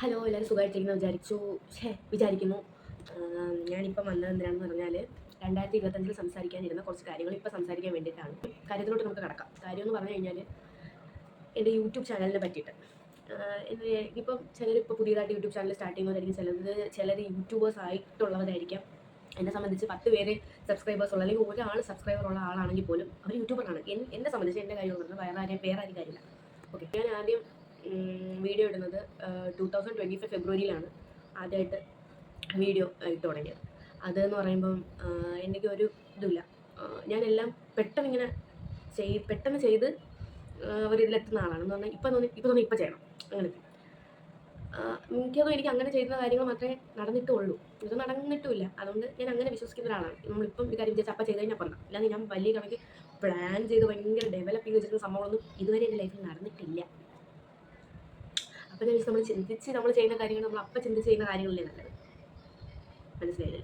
Hello, എല്ലാവരും സുഖമായിട്ടിരിക്കുന്നു വിചാരിക്കുന്നു. ഞാനിപ്പം വന്നത് എന്തിനാണെന്ന് പറഞ്ഞാൽ 2025 സംസാരിക്കാനിരുന്ന കുറച്ച് കാര്യങ്ങൾ ഇപ്പോൾ സംസാരിക്കാൻ വേണ്ടിയിട്ടാണ്. കാര്യത്തിലോട്ട് നമുക്ക് കിടക്കാം. കാര്യം എന്ന് പറഞ്ഞു കഴിഞ്ഞാൽ എൻ്റെ യൂട്യൂബ് ചാനലിനെ പറ്റിയിട്ട്. ഇപ്പം ചിലരിപ്പോൾ പുതിയതായിട്ട് യൂട്യൂബ് ചാനൽ സ്റ്റാർട്ട് ചെയ്യുന്നവരായിരിക്കും, ചിലർ യൂട്യൂബേഴ്സ് ആയിട്ടുള്ളവരായിരിക്കാം. എന്നെ സംബന്ധിച്ച് 10 പേര് സബ്സ്ക്രൈബേഴ്സ് ഉള്ള, അല്ലെങ്കിൽ ഒരാൾ സബ്സ്ക്രൈബർ ഉള്ള ആളാണെങ്കിൽ പോലും അവർ യൂട്യൂബറാണ്. എന്നെ സംബന്ധിച്ച് എൻ്റെ കാര്യം പറഞ്ഞത് വേറെ ആരും കാര്യമില്ല. ഓക്കെ, ഞാൻ ആദ്യം വീഡിയോ ഇടുന്നത് 2025 ഫെബ്രുവരിയിലാണ് ആദ്യമായിട്ട് വീഡിയോ ഇട്ട് തുടങ്ങിയത്. അതെന്ന് പറയുമ്പം എനിക്കൊരു ഇതുമില്ല, ഞാനെല്ലാം പെട്ടെന്ന് ചെയ്ത് ഒരിതിലെത്തുന്ന ആളാണെന്ന് പറഞ്ഞാൽ ഇപ്പം ചെയ്യണം അങ്ങനത്തെ. മിക്കതും എനിക്ക് അങ്ങനെ ചെയ്യുന്ന കാര്യങ്ങൾ മാത്രമേ നടന്നിട്ടുള്ളൂ, ഇത് നടന്നിട്ടുമില്ല. അതുകൊണ്ട് ഞാൻ അങ്ങനെ വിശ്വസിക്കുന്ന ഒരാളാണ്. നമ്മളിപ്പം ഒരു കാര്യം വിചാരിച്ച് അപ്പം ചെയ്ത് കഴിഞ്ഞാൽ അപ്പം അല്ലാതെ ഞാൻ വലിയ കണക്ക് പ്ലാൻ ചെയ്ത് ഭയങ്കര ഡെവലപ്പ് ചെയ്ത് വെച്ചിരുന്ന സംഭവമൊന്നും ഇതുവരെ എൻ്റെ ലൈഫിൽ നടന്നിട്ടില്ല. അപ്പം ഞാൻ നമ്മൾ ചെയ്യുന്ന കാര്യങ്ങൾ നമ്മൾ അപ്പം ചിന്തിച്ച് ചെയ്യുന്ന കാര്യങ്ങളല്ലേ നല്ലത്. മനസ്സിലായില്ലേ?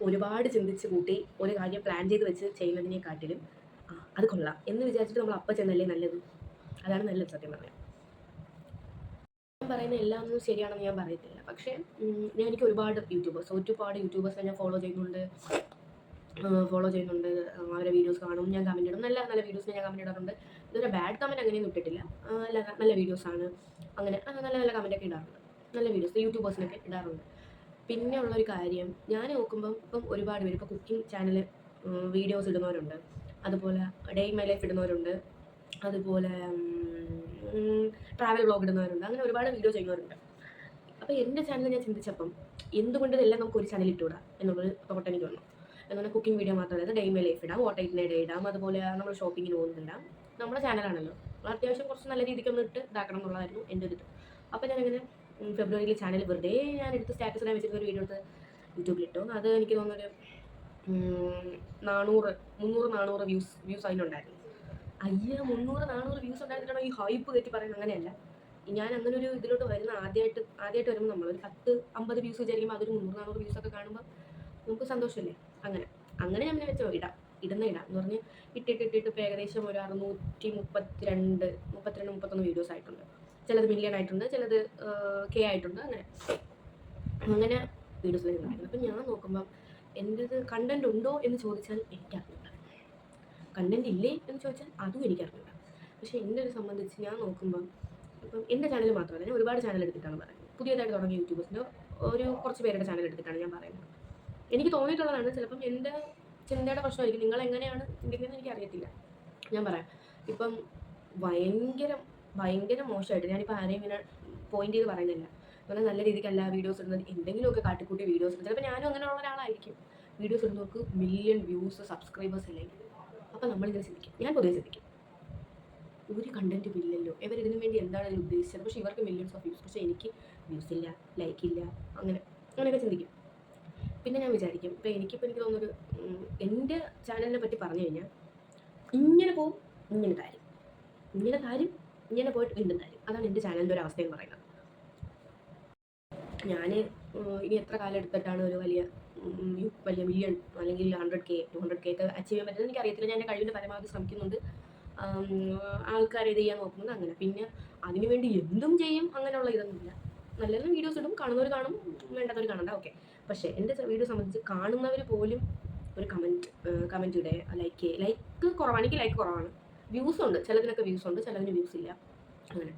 ഒരുപാട് ചിന്തിച്ച് കൂട്ടി ഒരു കാര്യം പ്ലാൻ ചെയ്ത് വെച്ച് ചെയ്യുന്നതിനെക്കാട്ടിലും അത് കൊള്ളാം എന്ന് വിചാരിച്ചിട്ട് നമ്മൾ അപ്പം ചെന്നല്ലേ നല്ലത്. അതാണ് നല്ലത് സത്യം പറഞ്ഞാൽ. ഞാൻ പറയുന്ന എല്ലാം ഒന്നും ശരിയാണെന്ന് ഞാൻ പറയത്തില്ല. പക്ഷേ എനിക്ക് ഒരുപാട് യൂട്യൂബേഴ്സിനെ ഞാൻ ഫോളോ ചെയ്യുന്നുണ്ട്. അവരെ വീഡിയോസ് കാണും, ഞാൻ കമൻറ്റ് ഇടും. നല്ല നല്ല വീഡിയോസിന് ഞാൻ കമൻറ്റ് ഇടാറുണ്ട്. ഇതുവരെ ബാഡ് കമൻറ്റ് അങ്ങനെയൊന്നും ഇട്ടിട്ടില്ല. നല്ല വീഡിയോസാണ്, അങ്ങനെ നല്ല നല്ല കമൻറ്റൊക്കെ ഇടാറുണ്ട്. നല്ല വീഡിയോസ് യൂട്യൂബേഴ്സിനൊക്കെ ഇടാറുണ്ട്. പിന്നെ ഉള്ളൊരു കാര്യം, ഞാൻ നോക്കുമ്പം ഇപ്പം ഒരുപാട് പേര് ഇപ്പോൾ കുക്കിംഗ് ചാനൽ വീഡിയോസ് ഇടുന്നവരുണ്ട്, അതുപോലെ ഡേ ഇൻ മൈ ലൈഫ് ഇടുന്നവരുണ്ട്, അതുപോലെ ട്രാവൽ വ്ളോഗ് ഇടുന്നവരുണ്ട്. അങ്ങനെ ഒരുപാട് വീഡിയോ ചെയ്യുന്നവരുണ്ട്. അപ്പോൾ എൻ്റെ ചാനൽ ഞാൻ ചിന്തിച്ചപ്പം എന്തുകൊണ്ട് ഇതെല്ലാം നമുക്ക് ഒരു ചാനൽ ഇട്ടുകൂടാ എന്നുള്ളൊരു തോട്ട് എനിക്ക് വന്നു. എന്നാൽ കുക്കിംഗ് വീഡിയോ മാത്രമല്ല, ഡേ ഇൻ മൈ ലൈഫ് ഇടാം, വാട്ട് ഐറ്റ് ഡേ ഇടാം, അതുപോലെ നമ്മൾ ഷോപ്പിങ്ങിന് പോകുന്നിടാം. നമ്മുടെ ചാനലാണല്ലോ, അത്യാവശ്യം കുറച്ച് നല്ല രീതിക്കൊന്ന് ഇതാക്കണം എന്നുള്ളതായിരുന്നു എൻ്റെ ഒരു ഇത്. അപ്പോൾ ഞാനിങ്ങനെ ഫെബ്രുവരിയിൽ ചാനൽ വെറുതെ ഞാൻ എടുത്ത് സ്റ്റാറ്റസിനെ വെച്ചിട്ട് ഒരു വീഡിയോ എടുത്ത് യൂട്യൂബിലിട്ടു. അത് എനിക്ക് തോന്നുന്നൊരു 300-400 വ്യൂസ് അതിനുണ്ടായിരുന്നു. 300-400 വ്യൂസ് ഉണ്ടായിരുന്നിട്ടാണോ ഈ ഹൈപ്പ് കയറ്റി പറയുന്നത്? അങ്ങനെയല്ല. ഞാൻ അങ്ങനെ ഒരു ഇതിലോട്ട് ആദ്യമായിട്ട് വരുമ്പോൾ നമ്മളൊരു 10-50 വ്യൂസ് വിചാരിക്കുമ്പോൾ അതൊരു 300-400 വ്യൂസൊക്കെ കാണുമ്പോൾ നമുക്ക് സന്തോഷമല്ലേ. അങ്ങനെ ഞാൻ വെച്ചോ ഇടാം എന്ന് പറഞ്ഞ് ഇട്ടിട്ട് ഇപ്പോൾ ഏകദേശം ഒരു 632-33 വീഡിയോസ് ആയിട്ടുണ്ട്. ചിലത് മില്യൺ ആയിട്ടുണ്ട്, ചിലത് K ആയിട്ടുണ്ട്. അങ്ങനെ വീഡിയോസിൽ ഉണ്ടായിരുന്നു. അപ്പം ഞാൻ നോക്കുമ്പം എൻ്റെത് കണ്ടൻറ് ഉണ്ടോ എന്ന് ചോദിച്ചാൽ എനിക്കറിയില്ല, കണ്ടൻറ് ഇല്ലേ എന്ന് ചോദിച്ചാൽ അതും എനിക്കറിയില്ല. പക്ഷേ എൻ്റെ ഒരു സംബന്ധിച്ച് ഞാൻ നോക്കുമ്പം ഇപ്പം എൻ്റെ ചാനൽ മാത്രമല്ല, ഞാൻ ഒരുപാട് ചാനൽ എടുത്തിട്ടാണ് പറയുന്നത്. പുതിയതായിട്ട് തുടങ്ങിയ യൂട്യൂബേഴ്സിൻ്റെ കുറച്ച് പേരുടെ ചാനൽ എടുത്തിട്ടാണ് ഞാൻ പറയുന്നത്. എനിക്ക് തോന്നിയിട്ടുള്ളതാണ്. ചിലപ്പം എൻ്റെ ചിന്തയുടെ പ്രശ്നമായിരിക്കും, നിങ്ങൾ എങ്ങനെയാണ് ചിന്തിക്കുന്നത് എനിക്ക് അറിയത്തില്ല. ഞാൻ പറയാം, ഇപ്പം ഭയങ്കര മോശമായിട്ട് ഞാനിപ്പോൾ ആരെയും ഇങ്ങനെ പോയിന്റ് ചെയ്ത് പറയുന്നില്ല. പറഞ്ഞാൽ നല്ല രീതിക്കല്ല വീഡിയോസ് ഇടുന്നത്, എന്തെങ്കിലുമൊക്കെ കാട്ടിക്കൂട്ടി വീഡിയോസ് ഇടുന്നത്. ചിലപ്പോൾ ഞാനും അങ്ങനെയുള്ള ഒരാളായിരിക്കും. വീഡിയോസ് ഇടുന്നവർക്ക് മില്യൺ വ്യൂസ് സബ്സ്ക്രൈബേഴ്സ് ഇല്ലെങ്കിൽ അപ്പം നമ്മളിങ്ങനെ ചിന്തിക്കും, ഞാൻ പൊതുവെ ചിന്തിക്കും, ഒരു കണ്ടൻറ്റും ഇല്ലല്ലോ, ഇവരിതിനു വേണ്ടി എന്താണ് ഇതിൽ ഉദ്ദേശിച്ചത്? പക്ഷേ ഇവർക്ക് മില്യൺസ് ഓഫ് വ്യൂസ്, പക്ഷേ എനിക്ക് വ്യൂസ് ഇല്ല, ലൈക്കില്ല, അങ്ങനെയൊക്കെ ചിന്തിക്കും. പിന്നെ ഞാൻ വിചാരിക്കും, ഇപ്പോൾ എനിക്ക് തോന്നുന്നൊരു എൻ്റെ ചാനലിനെ പറ്റി പറഞ്ഞു കഴിഞ്ഞാൽ ഇങ്ങനെ പോവും, ഇങ്ങനെ കാര്യം ഇങ്ങനെ പോയിട്ട് വീണ്ടും കാര്യം. അതാണ് എൻ്റെ ചാനലിൻ്റെ ഒരു അവസ്ഥയെന്ന് പറയുന്നത്. ഞാൻ ഇനി എത്ര കാലം എടുത്തിട്ടാണ് ഒരു വലിയ മില്യൺ അല്ലെങ്കിൽ 100K 200K ഒക്കെ അച്ചീവ് ചെയ്യാൻ പറ്റുന്നത് എനിക്കറിയത്തില്ല. ഞാൻ എൻ്റെ കഴിവിൻ്റെ പരമാവധി ശ്രമിക്കുന്നുണ്ട്, ആൾക്കാരെ ഇത് ചെയ്യാൻ നോക്കുന്നുണ്ട്. അങ്ങനെ പിന്നെ അതിനുവേണ്ടി എന്തും ചെയ്യും അങ്ങനെയുള്ള ഇതൊന്നുമില്ല. നല്ല വീഡിയോസ് ഇടും, കാണുന്നവർ കാണും, വേണ്ടാത്തവർ കാണണ്ട, ഓക്കെ. പക്ഷേ എൻ്റെ വീഡിയോ സംബന്ധിച്ച് കാണുന്നവർ പോലും ഒരു കമൻറ്റ് ഇടേ, ലൈക്ക് കുറവാണ്. എനിക്ക് ലൈക്ക് കുറവാണ്. വ്യൂസ് ഉണ്ട്, ചിലതിനൊക്കെ വ്യൂസ് ഉണ്ട്, ചിലതിന് വ്യൂസ് ഇല്ല. അങ്ങനെ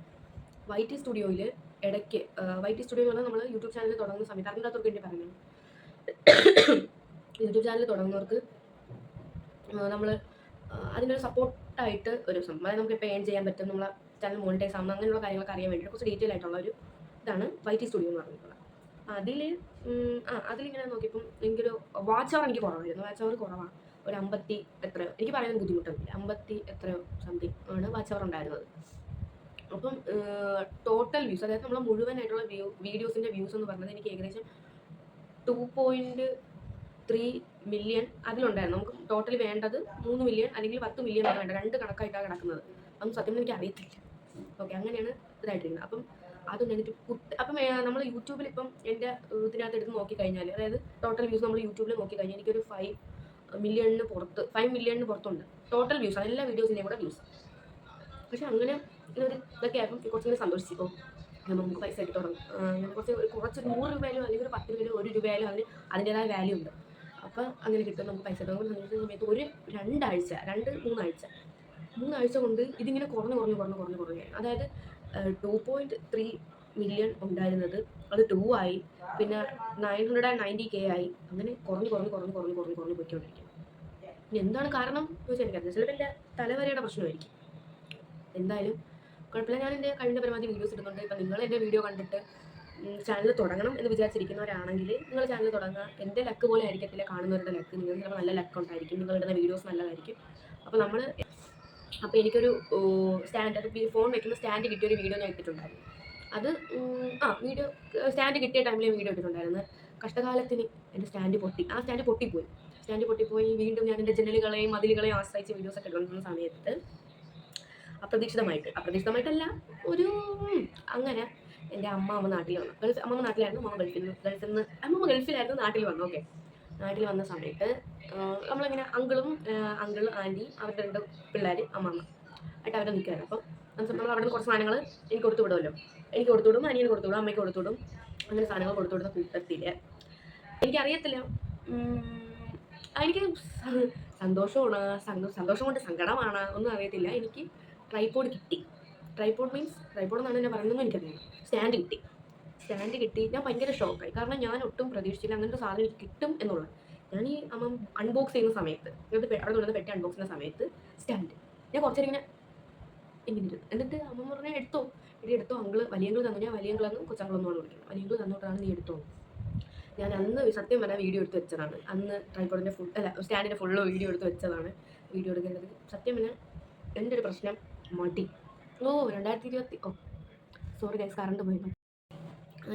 YT സ്റ്റുഡിയോയിൽ ഇടയ്ക്ക് YT സ്റ്റുഡിയോ എന്ന് പറഞ്ഞാൽ നമ്മൾ യൂട്യൂബ് ചാനൽ തുടങ്ങുന്ന സമയത്ത് അറിഞ്ഞാത്തവർക്ക് വേണ്ടി പറയുന്നത്, യൂട്യൂബ് ചാനൽ തുടങ്ങുന്നവർക്ക് നമ്മൾ അതിനൊരു സപ്പോർട്ടായിട്ട് ഒരു സംഭവം, അതായത് നമുക്ക് ഇപ്പോൾ ഏൺ ചെയ്യാൻ പറ്റും, നമ്മളെ ചാനൽ മോണിറ്റൈസ് ആവുന്ന അങ്ങനെയുള്ള കാര്യങ്ങളൊക്കെ അറിയാൻ വേണ്ടിയിട്ട് കുറച്ച് ഡീറ്റെയിൽ ആയിട്ടുള്ള ഒരു ഇതാണ് YT സ്റ്റുഡിയോ എന്ന് പറഞ്ഞിട്ടുള്ളത്. അതിലിങ്ങനെ നോക്കിയപ്പം എനിക്കൊരു വാച്ച് അവർ എനിക്ക് കുറവായിരുന്നു. വാച്ച് അവർ കുറവാണ്, ഒരു 50 എത്രയോ, എനിക്ക് പറയാൻ ബുദ്ധിമുട്ടൊന്നുമില്ല, 50 എത്രയോ സംതിങ് ആണ് വാച്ച് അവർ ഉണ്ടായിരുന്നത്. അപ്പം ടോട്ടൽ വ്യൂസ്, അതായത് നമ്മൾ മുഴുവനായിട്ടുള്ള വീഡിയോസിൻ്റെ വ്യൂസ് എന്ന് പറഞ്ഞത് എനിക്ക് ഏകദേശം 2.3 മില്യൺ അതിലുണ്ടായിരുന്നു. നമുക്ക് ടോട്ടൽ വേണ്ടത് 3 മില്യൺ അല്ലെങ്കിൽ 10 മില്യൺ ആണ് വേണ്ടത്. 2 കണക്കായിട്ടാണ് കിടക്കുന്നത്. അതൊന്നും സത്യം എനിക്ക് അറിയത്തില്ല. ഓക്കെ, അങ്ങനെയാണ് ഇതായിട്ടിരിക്കുന്നത്. അപ്പം അതും എന്നിട്ട് അപ്പം നമ്മൾ യൂട്യൂബിൽ ഇപ്പം എൻ്റെ ഇതിനകത്ത് എടുത്ത് നോക്കിക്കഴിഞ്ഞാൽ, അതായത് ടോട്ടൽ വ്യൂസ് നമ്മൾ യൂട്യൂബിൽ നോക്കിക്കഴിഞ്ഞാൽ എനിക്കൊരു 5 മില്യണിന് പുറത്തുണ്ട് ടോട്ടൽ വ്യൂസ്, എല്ലാ വീഡിയോസിൻ്റെയും കൂടെ വ്യൂസ്. പക്ഷെ അങ്ങനെ ഇതൊക്കെ ആയപ്പം കുറച്ചുകൂടി സന്തോഷിച്ചു. നമുക്ക് പൈസ ഇട്ട് തുടങ്ങും. അങ്ങനെ കുറച്ച് 100 രൂപയിലോ അല്ലെങ്കിൽ ഒരു 10 രൂപയിലോ 1 രൂപയിലോ അതിൻ്റെതായ വാല്യൂ ഉണ്ട്. അപ്പം അങ്ങനെ കിട്ടും നമുക്ക് പൈസ തുടങ്ങും. സമയത്ത് ഒരു 3 ആഴ്ച കൊണ്ട് ഇതിങ്ങനെ കുറഞ്ഞ് അതായത് 2.3 മില്യൺ ഉണ്ടായിരുന്നത് അത് 2 ആയി, പിന്നെ 990K ആയി, അങ്ങനെ കുറഞ്ഞ് പോയിക്കൊണ്ടിരിക്കും. ഇനി എന്താണ് കാരണം എന്ന് വെച്ചാൽ എനിക്കറിയാം. ചിലപ്പോൾ എൻ്റെ തലവരയുടെ പ്രശ്നമായിരിക്കും. എന്തായാലും കുഴപ്പമില്ല. ഞാൻ എൻ്റെ കഴിഞ്ഞ പരമാവധി വീഡിയോസ് ഇടുന്നുണ്ട്. ഇപ്പം നിങ്ങൾ എൻ്റെ വീഡിയോ കണ്ടിട്ട് ചാനൽ തുടങ്ങണം എന്ന് വിചാരിച്ചിരിക്കുന്നവരാണെങ്കിൽ നിങ്ങൾ ചാനൽ തുടങ്ങുക. എൻ്റെ ലക്ക് പോലെ ആയിരിക്കത്തില്ല കാണുന്നവരുടെ ലക്ക്. നിങ്ങൾക്ക് ചിലപ്പോൾ നല്ല ലക്ക് ഉണ്ടായിരിക്കും, നിങ്ങളിടുന്ന വീഡിയോസ് നല്ലതായിരിക്കും. അപ്പോൾ എനിക്കൊരു ഫോൺ വെക്കുന്ന സ്റ്റാൻഡ് കിട്ടിയൊരു വീഡിയോ ഞാൻ ഇട്ടിട്ടുണ്ടായിരുന്നു. അത് വീഡിയോ സ്റ്റാൻഡ് കിട്ടിയ ടൈമിൽ വീഡിയോ ഇട്ടിട്ടുണ്ടായിരുന്നു. കഷ്ടകാലത്തിന് എൻ്റെ സ്റ്റാൻഡ് പൊട്ടിപ്പോയി. വീണ്ടും ഞാൻ എൻ്റെ ജനലുകളെയും മതിലുകളെയും ആശ്രയിച്ച് വീഡിയോസൊക്കെ ഇടുന്ന സമയത്ത് അപ്രതീക്ഷിതമായിട്ടല്ല, അങ്ങനെ എൻ്റെ അമ്മ നാട്ടിൽ വന്നു. അമ്മ നാട്ടിലായിരുന്നു, അമ്മ ഗൾഫിലായിരുന്നു, നാട്ടിൽ വന്നു. ഓക്കെ, നാട്ടിൽ വന്ന സമയത്ത് നമ്മളിങ്ങനെ അങ്കിൾ ആൻറ്റി അവരുടെ 2 പിള്ളേർ അമ്മമ്മ ആയിട്ട് അവരെ നിൽക്കുകയായിരുന്നു. അപ്പം നമ്മൾ അവിടെ നിന്ന് കുറച്ച് സാധനങ്ങൾ എനിക്ക് കൊടുത്തു വിടുമല്ലോ. എനിക്ക് കൊടുത്തു വിടും, അനിയന് കൊടുത്തു വിടും, അമ്മയ്ക്ക് കൊടുത്തു വിടും. അങ്ങനെ സാധനങ്ങൾ കൊടുത്തു വിടുന്ന കൂട്ടത്തിൽ എനിക്കറിയത്തില്ല, എനിക്ക് സന്തോഷം കൊണ്ട് സങ്കടമാണ് ഒന്നും അറിയത്തില്ല. എനിക്ക് ട്രൈപോഡ് കിട്ടി. ട്രൈപോഡ് എന്നാണ് എന്നെ പറയുന്നതെന്ന് എനിക്കറിയാം. സ്റ്റാൻഡ് കിട്ടി. ഞാൻ ഭയങ്കര ഷോക്കായി. കാരണം ഞാൻ ഒട്ടും പ്രതീക്ഷിച്ചില്ല അങ്ങനത്തെ സാധനം എനിക്ക് കിട്ടും എന്നുള്ളത്. ഞാൻ ഈ അമ്മ അൺബോക്സ് ചെയ്യുന്ന സമയത്ത്, അവിടെ നിന്ന് പെട്ടി അൺബോക്സ് ചെയ്യുന്ന സമയത്ത് സ്റ്റാൻഡ് ഞാൻ കുറച്ചേരം ഇങ്ങനെ എന്നിട്ട് അമ്മ പറഞ്ഞാൽ എടുത്തോ വലിയ അങ്കിൾ തന്നു. ഞാൻ വലിയ അങ്കിളെന്നും കൊച്ചങ്കിളൊന്നുമാണ് വിളിക്കുന്നത്. വലിയ അങ്കിൾ തന്നോട്ടാണ് നീ എടുത്തോ. ഞാൻ അന്ന് സത്യം പറഞ്ഞാൽ വീഡിയോ എടുത്ത് വെച്ചതാണ്. അന്ന് ട്രൈപോഡിൻ്റെ സ്റ്റാൻഡിൻ്റെ ഫുള്ള് വീഡിയോ എടുത്ത് വെച്ചതാണ്. വീഡിയോ എടുക്കേണ്ടത് സത്യം പറഞ്ഞാൽ എൻ്റെ ഒരു പ്രശ്നം മടി. 2020 സോറി ഗൈസ്, കറണ്ട് പോയി.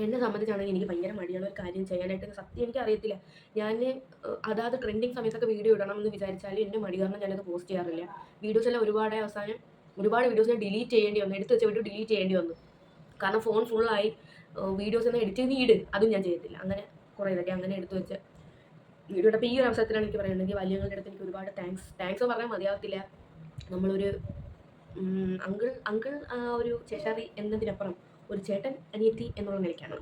എന്നെ സംബന്ധിച്ചാണെങ്കിൽ എനിക്ക് ഭയങ്കര മടിയാണ് ഒരു കാര്യം ചെയ്യാനായിട്ട്. സത്യം എനിക്കറിയത്തില്ല. ഞാൻ അതാത് ട്രെൻഡിങ് സമയത്തൊക്കെ വീഡിയോ ഇടണം എന്ന് വിചാരിച്ചാലും എൻ്റെ മടി കാരണം ഞാനത് പോസ്റ്റ് ചെയ്യാറില്ല. വീഡിയോസ് എല്ലാം ഒരുപാട് വീഡിയോസ് ഞാൻ ഡിലീറ്റ് ചെയ്യേണ്ടി വന്നു. എടുത്ത് വെച്ച വീഡിയോ ഡിലീറ്റ് ചെയ്യേണ്ടി വന്നു. കാരണം ഫോൺ ഫുള്ളായി. വീഡിയോസ് ഒന്നും എഡിറ്റ് ചെയ്ത് അതും ഞാൻ ചെയ്യത്തില്ല. അങ്ങനെ കുറേ ഇതൊക്കെ അങ്ങനെ എടുത്ത് വെച്ച് വീഡിയോ ഇട്ടപ്പോൾ ഈ ഒരു അവസരത്തിലാണ് എനിക്ക് പറയുന്നത്, വലിയങ്ങളുടെ അടുത്ത് എനിക്ക് ഒരുപാട് താങ്ക്സ് പറഞ്ഞാൽ മതിയാവത്തില്ല. നമ്മളൊരു അങ്കിൾ ഒരു ചേട്ടാറി എന്നതിനപ്പുറം ഒരു ചേട്ടൻ അനിയത്തി എന്നുള്ള നിലയ്ക്കാണ്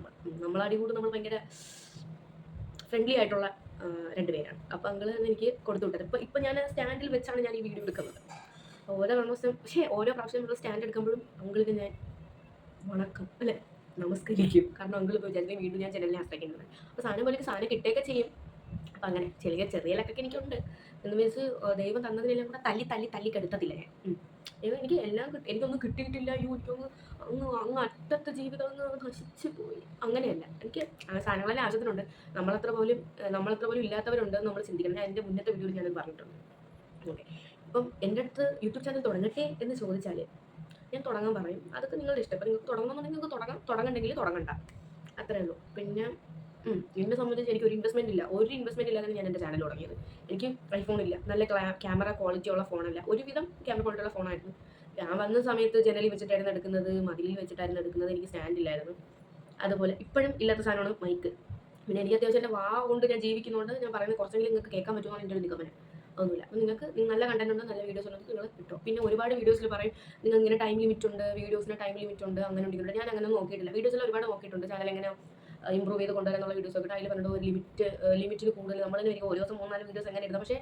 നമ്മൾ അടികൂടി. നമ്മൾ ഭയങ്കര ഫ്രണ്ട്ലി ആയിട്ടുള്ള 2 പേരാണ്. അപ്പോൾ അങ്കിൾ എനിക്ക് കൊടുത്തു വിട്ടത്. ഇപ്പം ഞാൻ സ്റ്റാൻഡിൽ വെച്ചാണ് ഞാൻ ഈ വീഡിയോ എടുക്കുന്നത്. ഓരോ പ്രാവശ്യം നമ്മൾ സ്റ്റാൻഡ് എടുക്കുമ്പോഴും അങ്കിളിന് ഞാൻ വണക്കം നമസ്കരിക്കും. കാരണം അങ്കിൾ ഇപ്പോൾ വിചാരിക്കും വീണ്ടും ഞാൻ ജനലിനെ ആശ്രയിക്കുന്നത്. അപ്പോൾ സാധനം കിട്ടുകയൊക്കെ ചെയ്യും. അപ്പം അങ്ങനെ ചെറിയ ലക്കൊക്കെ എനിക്കുണ്ട്. എന്ന് മീൻസ് ദൈവം തന്നതിനെല്ലാം കൂടെ തല്ലി കെടുത്തത്തില്ല ഞാൻ. എനിക്ക് എനിക്കൊന്നും കിട്ടിയിട്ടില്ല, അങ്ങ് അറ്റത്തെ ജീവിതം അങ്ങ് നശിച്ചു പോയി, അങ്ങനെയല്ല. എനിക്ക് സാധനങ്ങളെല്ലാം ആവശ്യത്തിനുണ്ട്. നമ്മളത്ര പോലും ഇല്ലാത്തവരുണ്ട് നമ്മൾ ചിന്തിക്കണം. ഞാൻ എൻ്റെ മുന്നത്തെ വീഡിയോയിൽ ഞാനത് പറഞ്ഞിട്ടുണ്ട്. ഓക്കെ, അപ്പം എൻ്റെ അടുത്ത് യൂട്യൂബ് ചാനൽ തുടങ്ങട്ടെ എന്ന് ചോദിച്ചാൽ ഞാൻ തുടങ്ങാൻ പറയും. അതൊക്കെ നിങ്ങളുടെ ഇഷ്ടം. ഇപ്പം നിങ്ങൾക്ക് തുടങ്ങണമെന്നുണ്ടെങ്കിൽ നിങ്ങൾക്ക് തുടങ്ങണ്ടെങ്കിൽ തുടങ്ങണ്ട, അത്രേ ഉള്ളൂ. പിന്നെ എന്നെ സംബന്ധിച്ച് എനിക്ക് ഒരു ഇൻവെസ്റ്റ്മെൻറ്റ് ഇല്ലാതെ ഞാൻ എൻ്റെ ചാനൽ തുടങ്ങിയത്. എനിക്ക് ഐഫോൺ ഇല്ല, നല്ല ക്യാമറ ക്വാളിറ്റി ഉള്ള ഫോണല്ല, ഒരുവിധം ക്യാമറ ക്വാളിറ്റി ഉള്ള ഫോണായിരുന്നു. ഞാൻ വന്ന സമയത്ത് ജനലിൽ വെച്ചിട്ടായിരുന്നു എടുക്കുന്നത്, മതിലിൽ വെച്ചിട്ടായിരുന്നു എടുക്കുന്നത്. എനിക്ക് സ്റ്റാൻഡ് ഇല്ലായിരുന്നു. അതുപോലെ ഇപ്പോഴും ഇല്ലാത്ത സാധനമാണ് മൈക്ക്. പിന്നെ എനിക്ക് അത്യാവശ്യം എൻ്റെ കൊണ്ട് ഞാൻ ജീവിക്കുന്നതുകൊണ്ട് ഞാൻ പറയുന്നത് കുറച്ചെങ്കിലും നിങ്ങൾക്ക് കേൾക്കാൻ പറ്റുമോ എൻ്റെ ഒരു നിഗമനം. ഒന്നുമില്ല. അപ്പോൾ നിങ്ങൾക്ക് നല്ല കണ്ടന്റ് ഉണ്ട്, നല്ല വീഡിയോസ് ഉണ്ടെങ്കിൽ നിങ്ങൾ കിട്ടും. പിന്നെ ഒരുപാട് വീഡിയോസിൽ പറയും നിങ്ങൾ ഇങ്ങനെ ടൈം ലിമിറ്റ് ഉണ്ട്, വീഡിയോസിന് ടൈം ലിമിറ്റ് ഉണ്ട്, അങ്ങനെ ഉണ്ടെങ്കിൽ ഞാൻ അങ്ങനെ നോക്കിയിട്ടില്ല. വീഡിയോസിൽ ഒരുപാട് നോക്കിയിട്ടുണ്ട് ചാനൽ എങ്ങനെ ഇമ്പ്രൂവ് ചെയ്ത് കൊണ്ടുവരാനുള്ള വീഡിയോസ് ഒക്കെ. അതിൽ പറഞ്ഞിട്ട് ഒരു ലിമിറ്റിന് കൂടുതൽ നമ്മൾ ഒരു ദിവസം 3-4 വീഡിയോസ് എങ്ങനെ ഇടുന്നത്. പക്ഷേ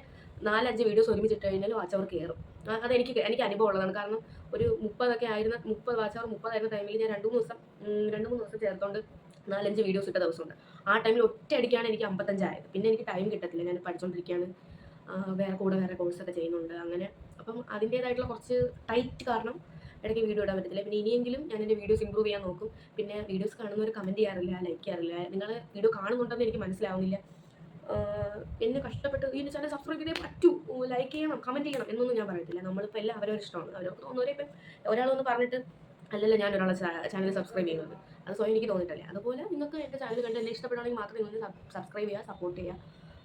4-5 വീഡിയോസ് ഒരുമിച്ചിട്ട് കഴിഞ്ഞാൽ വാച്ച് അവർ കയറും. അതെനിക്ക് അനുഭവം ഉള്ളതാണ്. കാരണം ഒരു 30 വാച്ച് അവർ 30 ആയിരുന്ന ടൈമിൽ ഞാൻ 2-3 ദിവസം ചേർത്തുകൊണ്ട് 4-5 വീഡിയോസ് ഇട്ട ദിവസമുണ്ട്. ആ ടൈമിൽ ഒറ്റയടിക്കാണ് എനിക്ക് 55 ആയത്. പിന്നെ എനിക്ക് ടൈം കിട്ടത്തില്ല, ഞാൻ പഠിച്ചുകൊണ്ടിരിക്കുകയാണ്, വേറെ കോഴ്സൊക്കെ ചെയ്യുന്നുണ്ട്. അങ്ങനെ അപ്പം അതിൻ്റേതായിട്ടുള്ള കുറച്ച് ടൈറ്റ് കാരണം ഇടയ്ക്ക് വീഡിയോ ഇടാൻ പറ്റത്തില്ല. പിന്നെ ഇനിയെങ്കിലും ഞാൻ എൻ്റെ വീഡിയോസ് ഇമ്പ്രൂവ് ചെയ്യാൻ നോക്കും. പിന്നെ വീഡിയോസ് കാണുന്നവർ കമൻറ്റ് ചെയ്യാറില്ല, ലൈക്ക് ചെയ്യാറില്ല. നിങ്ങൾ വീഡിയോ കാണുന്നുണ്ടെന്ന് എനിക്ക് മനസ്സിലാവുന്നില്ല. എന്നെ കഷ്ടപ്പെട്ട് ഈ ചാനൽ സബ്സ്ക്രൈബ് ചെയ്തേ പറ്റൂ, ലൈക്ക് ചെയ്യണം, കമൻറ്റ് ചെയ്യണം എന്നൊന്നും ഞാൻ പറയത്തില്ല. നമ്മളിപ്പോൾ എല്ലാം അവരവരുടെ ഇഷ്ടമാണ്. അവർക്ക് തോന്നുന്നവരെ ഇപ്പം ഒരാളൊന്ന് പറഞ്ഞിട്ട് അല്ലല്ലോ ഞാൻ ഒരാളെ ചാനൽ സബ്സ്ക്രൈബ് ചെയ്യുന്നത്, അത് സ്വയം എനിക്ക് തോന്നിയിട്ടല്ലേ. അതുപോലെ നിങ്ങൾക്ക് എൻ്റെ ചാനൽ കണ്ട് എന്നെ ഇഷ്ടപ്പെടുകയാണെങ്കിൽ മാത്രം നിങ്ങൾ സബ്സ്ക്രൈബ് ചെയ്യുക, സപ്പോർട്ട് ചെയ്യുക,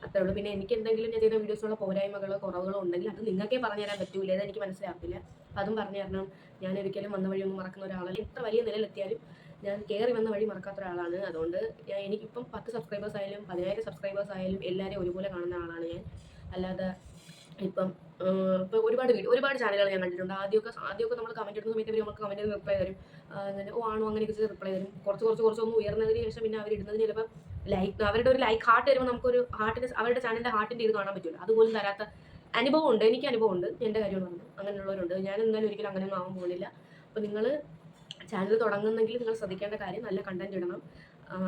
അത്രേ ഉള്ളൂ. പിന്നെ എനിക്ക് എന്തെങ്കിലും ഞാൻ ചെയ്ത വീഡിയോസിലുള്ള പോരായ്മകളോ കുറവുകളോ ഉണ്ടെങ്കിൽ അത് നിങ്ങൾക്കേ പറഞ്ഞു തരാൻ പറ്റൂല, അതെനിക്ക് മനസ്സിലാവില്ല. അതും പറഞ്ഞു തരണം. ഞാൻ ഒരിക്കലും വന്ന വഴിയൊന്നും മറക്കുന്ന ഒരാളല്ല. എത്ര വലിയ നിലയിലെത്തിയാലും ഞാൻ കയറി വന്ന വഴി മറക്കാത്ത ഒരാളാണ്. അതുകൊണ്ട് എനിക്കിപ്പം 10 സബ്സ്ക്രൈബേഴ്സ് ആയാലും 10,000 സബ്സ്ക്രൈബേഴ്സ് ആയാലും എല്ലാവരെയും ഒരുപോലെ കാണുന്ന ആളാണ് ഞാൻ. അല്ലാതെ ഇപ്പം ഇപ്പോൾ ഒരുപാട് ചാനലുകൾ ഞാൻ കണ്ടിട്ടുണ്ട്. ആദ്യമൊക്കെ നമ്മൾ കമൻറ്റ് ഇടുന്ന സമയത്ത് നമുക്ക് കമൻറ്റിന് റിപ്ലൈ തരും. അങ്ങനെ ഓ ആണോ അങ്ങനെയൊക്കെ ചെയ്ത് റിപ്ലൈ തരും. കുറച്ചൊന്ന് ഉയർന്നതിന് ശേഷം പിന്നെ അവരിടുന്നതിന് ചിലപ്പോൾ അവരുടെ ഒരു ലൈക്ക് ഹാർട്ട് വരുമ്പോൾ നമുക്കൊരു അവരുടെ ചാനലിൻ്റെ ഹാർട്ടിൻ്റെ ഇത് കാണാൻ പറ്റില്ല. അതുപോലും തരാത്ത അനുഭവമുണ്ട്. എനിക്ക് അനുഭവമുണ്ട്. എൻ്റെ കാര്യമാണ് പറഞ്ഞത്. അങ്ങനെയുള്ളവരുണ്ട്. ഞാൻ എന്തായാലും ഒരിക്കലും അങ്ങനെയൊന്നും ആവാൻ പോകുന്നില്ല. അപ്പോൾ നിങ്ങൾ ചാനൽ തുടങ്ങുന്നെങ്കിൽ നിങ്ങൾ ശ്രദ്ധിക്കേണ്ട കാര്യം നല്ല കണ്ടന്റ് ഇടണം.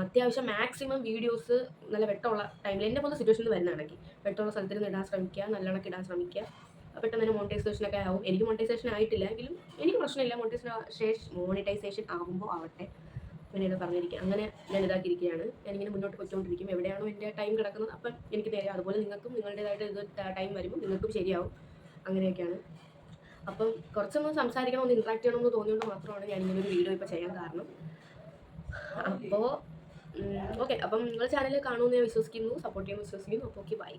അത്യാവശ്യം മാക്സിമം വീഡിയോസ് നല്ല വെട്ടമുള്ള ടൈമിൽ എന്നെ പോലെ സിറ്റുവേഷനിൽ വരുന്നതാണെങ്കിൽ വെട്ടമുള്ള സ്ഥലത്തിൽ നിന്ന് ഇടാൻ ശ്രമിക്കുക. നല്ല കണക്ക് ഇടാൻ ശ്രമിക്കുക. പെട്ടെന്ന് തന്നെ മോണിറ്റൈസേഷനൊക്കെ ആവും. എനിക്ക് മോണിറ്റൈസേഷൻ ആയിട്ടില്ല എങ്കിലും എനിക്ക് പ്രശ്നമില്ല. മോണിറ്റൈസേഷൻ ആകുമ്പോൾ ആവട്ടെ പിന്നീട് പറഞ്ഞിരിക്കുക. അങ്ങനെ ഞാൻ ഇതാക്കിയിരിക്കുകയാണ്. ഞാനിങ്ങനെ മുന്നോട്ട് പോയിക്കൊണ്ടിരിക്കും. എവിടെയാണോ എൻ്റെ ടൈം കിടക്കുന്നത് അപ്പം എനിക്ക് നേരെ അതുപോലെ നിങ്ങൾക്കും നിങ്ങളുടേതായിട്ട് ഇത് ടൈം വരുമ്പോൾ നിങ്ങൾക്കും ശരിയാവും. അങ്ങനെയൊക്കെയാണ്. അപ്പം കുറച്ചൊന്ന് സംസാരിക്കണം, ഒന്ന് ഇൻട്രാക്ട് ചെയ്യണമെന്ന് തോന്നിയോണ്ട് മാത്രമാണ് ഞാനിങ്ങനെ ഒരു വീഡിയോ ഇപ്പോൾ ചെയ്യാൻ കാരണം. അപ്പോൾ ഓക്കെ, അപ്പം നിങ്ങൾ ചാനൽ കാണുമെന്ന് ഞാൻ വിശ്വസിക്കുന്നു, സപ്പോർട്ട് ചെയ്യുമെന്ന് വിശ്വസിക്കുന്നു. അപ്പോൾ ഓക്കെ, ബൈ.